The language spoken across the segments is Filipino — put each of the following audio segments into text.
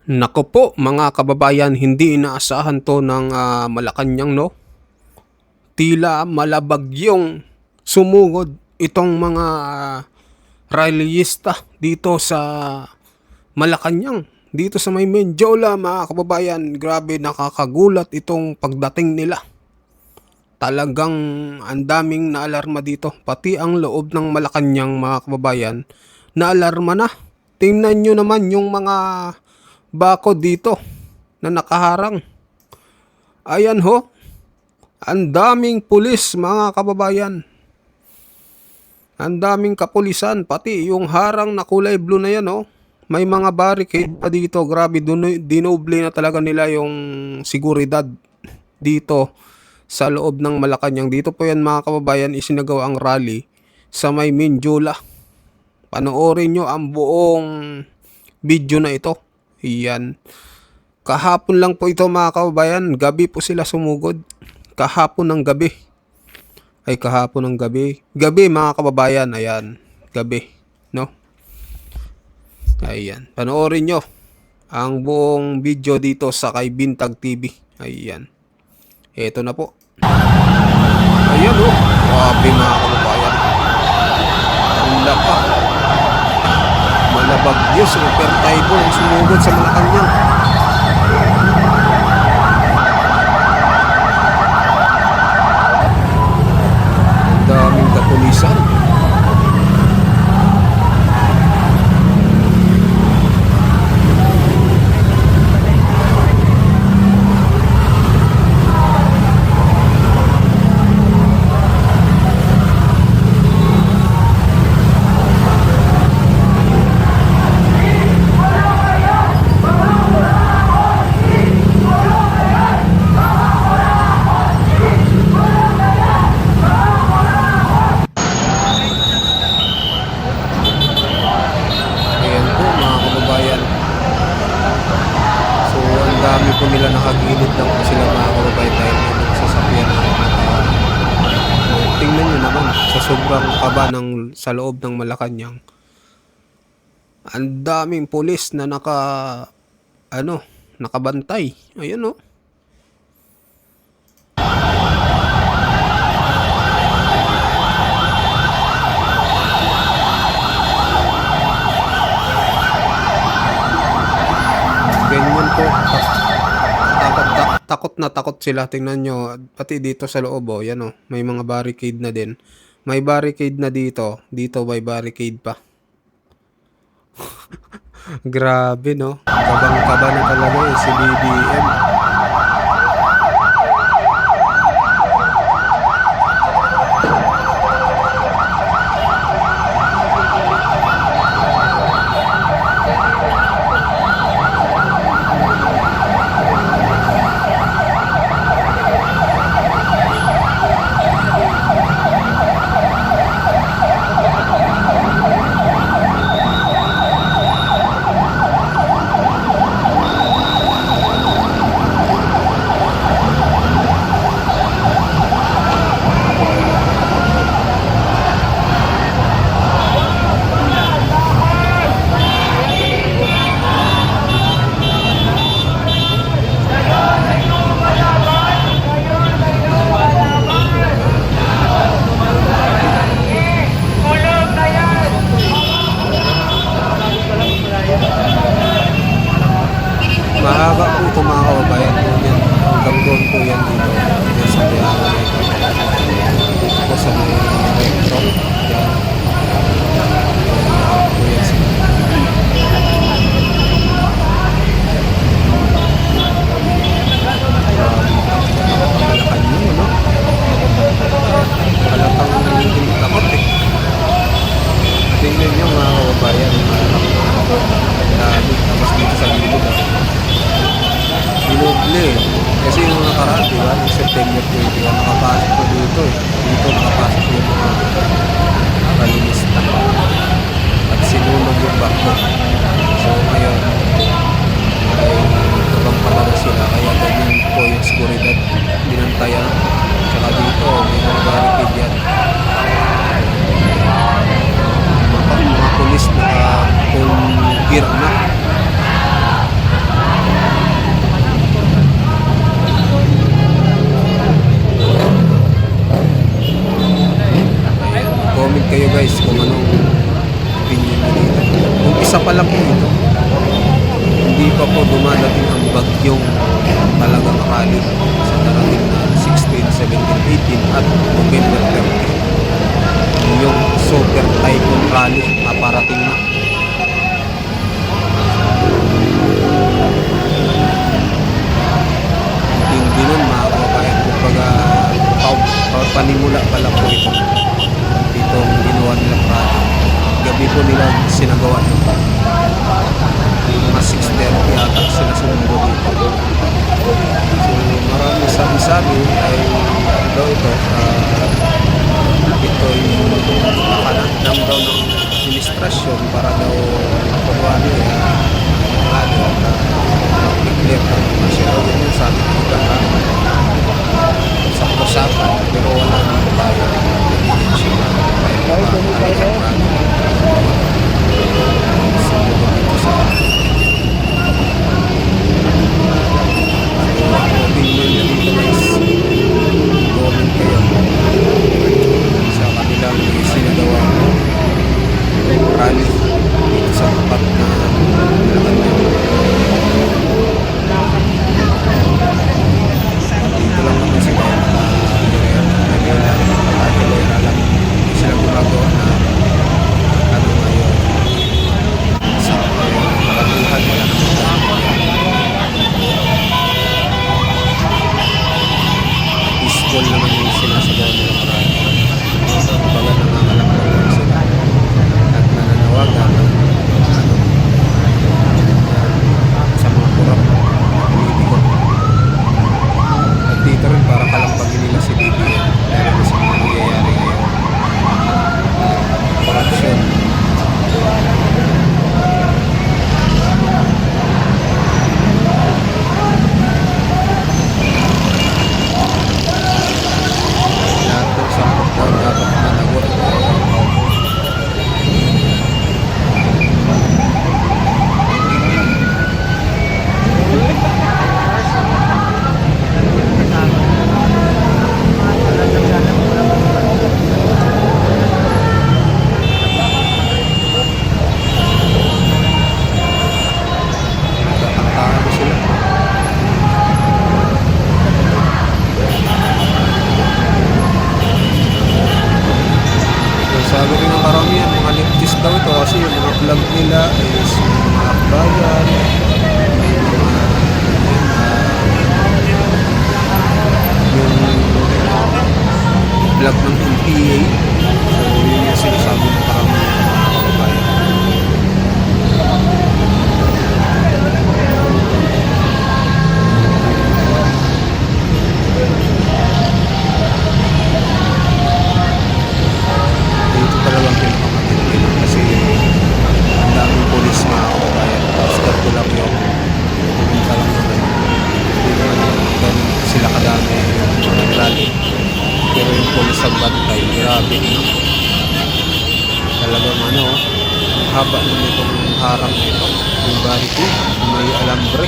Nako po mga kababayan, hindi inaasahan to ng Malacanang, no? Tila malabagyong sumugod itong mga rallyista dito sa Malacanang. Dito sa may Menjola mga kababayan, grabe nakakagulat itong pagdating nila. Talagang ang daming naalarma dito. Pati ang loob ng Malacanang mga kababayan, naalarma na. Tingnan nyo naman yung mga bako dito na nakaharang. Ayan ho, ang daming pulis mga kababayan. Ang daming kapulisan, pati yung harang na kulay blue na yan, oh. May mga barricade pa dito. Grabe, dinoble na talaga nila yung seguridad dito sa loob ng Malacanang. Dito po yan mga kababayan, isinagawa ang rally sa may Menjola. Panoorin nyo ang buong video na ito. Iyan. Kahapon lang po ito mga kababayan. Gabi po sila sumugod. Kahapon ng gabi. Ay, kahapon ng gabi. Gabi mga kababayan. Ayan. Gabi. No? Ayan. Panoorin nyo ang buong video dito sa kay Bintag TV. Ayan. Ito na po. Ayan o. Grabe mga kababayan. Ang lapa. Malabagyo. Super typhoon ang sumugod sa Malacanang. Daming kapulisan. Dami po nila nakagilid lang po sila mga kababayan dahil may mga sasakyan na tingnan nyo naman sa sobrang kaba sa loob ng Malacanang. Ang daming pulis na nakabantay. Ayun o. Ganyan po. Takot na takot sila. Tingnan nyo. Pati dito sa loob, oh. Yan, oh. May mga barricade na din. May barricade na dito. Dito may barricade pa. Grabe, no? Kabang-kaba na talaga si BBM. Mahaba po ito mga kababayan po yan. Hanggang doon po yan dito. Yan sa Piano. Ito sa may recto. Yan. Po yan sa Malacanang, no? Halatang hindi takot eh. Tingnan nyo mga kababayan. Tapos dito sa gilid Dinoble. Kasi yung nakaraan, diba? Yung September 21, nakapasok po dito eh. Dito nakapasok yung mga kalinista. At sinunog yung bako. So ngayon, ay kabang pala na sila. Kaya ganyan po yung seguridad. Binantayan. Tsaka dito, may mga barricade yan. Mga pulis na full gear na. dumadating ang bagyong talagang akali sa darating na 16, 17, 18 at November 30. Yung Super Typhoon Rally na parating na. Hindi nun mga kababayan, kumbaga panimula pa lang po itong ginawa nilang rally. Gabi po nila sinagawa nito. Mga 6:30 yata sila sumundo dito. So marami sabi ay ano daw ito, ito yung nakanandam daw ng administrasyon para daw kumwari mag-declare ng national yun yung sabi ng iba sa usapan, pero wala naman tayo evidence na tayo makakalikan sa opinion nyo dito guys. Comment kayo sa kanilang sinagawa rally dito sa tapat na Malacanang. Dito lang naman sila nakagilera lang. Hindi sila gumagawa na ano ngayon sa kalatuhan. Wala naman peaceful naman yung sinasagawa nilang rally. Kumbaga nangangalakal lang sila at nananawagan ng sa mga kurap na politiko. At dito rin parang kalampagin nila si BBM dahil na sa mga nangyayari ngayon. Corruption. Lahat ng sa dapat managot. Nagkakantahan na sila. So, sabi rin ng karamihan, mga leftist daw ito kasi yung mga vlog nila is mga akbayan, may mga yung vlog ng NPA. So yun yung sinasabi ng karamihan mga kababayan. Dito talagang pinakamatindi kasi ang daming polis mga kababayan. Tapos ganito lang yung pumunta lang naman. Hindi naman ganun sila kadami yung nagrally. Pero yung polis ang bantay, grabe na. Talagang ano, haba na itong harang nito. Yung barricade, may alambre.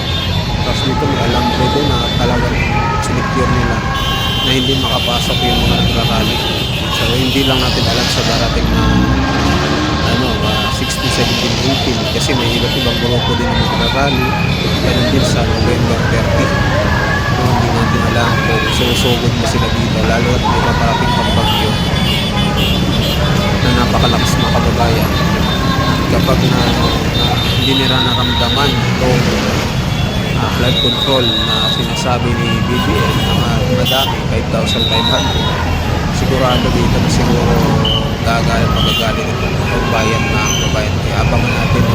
Tapos dito may alambre doon na talagang sinecure nila na hindi makapasok yung mga nagrarally. So hindi lang natin alam sa darating na 16, 17, 18 kasi may iba't ibang grupo din na nagrarally. Ganun din sa November 30. So, hindi natin alam kung susugod na sila dito, lalo at may paparating pang bagyo na napakalakas na kababayan. Kapag na hindi nila naramdaman itong flood control na sinasabi ni BBM na madami 5,500, sigurado dito na siguro magagalit ng kababayan na kababayan. Kaya abangan natin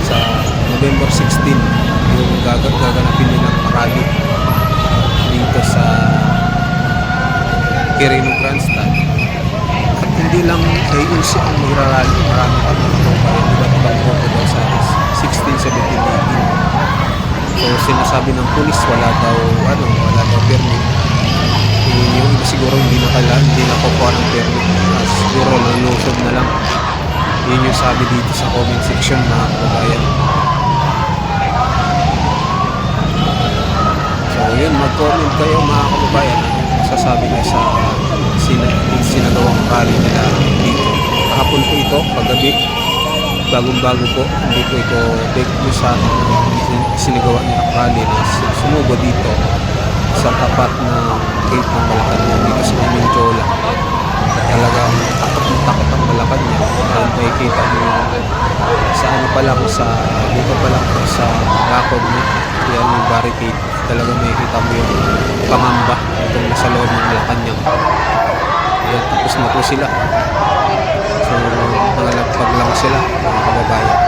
sa November 16 yung gaganapin nilang parade dito sa Quirino Grandstand. At hindi lang ANC ang magrarally, marami pa mga kababayan, iba't ibang grupo daw sa 16, 17, 18. So sinasabi ng pulis wala daw permit. Yung iba siguro hindi nakukuha ng permit. Siguro nalusog na lang. Yun yung sabi dito sa comment section mga kababayan. So yun, mag-comment kayo mga kababayan. Masasabi niya sa sinagawang rally nila dito. Kahapon po ito, paggabi. bagong-bago po, hindi po ito fake news sa sinagawa ni Akali na sumubo dito sa tapat ng gate ng Malacanang dito sa Menjola. At talagang takot ang Malacanang. At makikita nyo sa ano pa lang, sa dito pa lang po sa rakod na yan yung barricade. Talagang makikita mo yung pangamba itong nasa loob ng Malacanang. Ayan, tapos na po sila. So, nangalagpag lang sila, mga kababayan.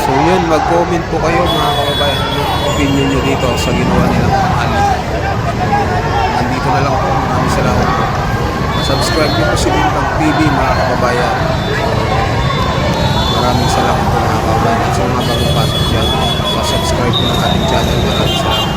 So, yun, mag-comment po kayo, mga kababayan, ano opinion nyo dito sa ginawa nilang ali. Nandito na lang po. Maraming salamat po. Subscribe nyo po si Bintang TV, mga kababayan. Maraming salamat po, mga kababayan. At sa mga bagong pasok dyan, subscribe po ng ating channel. Maraming salamat.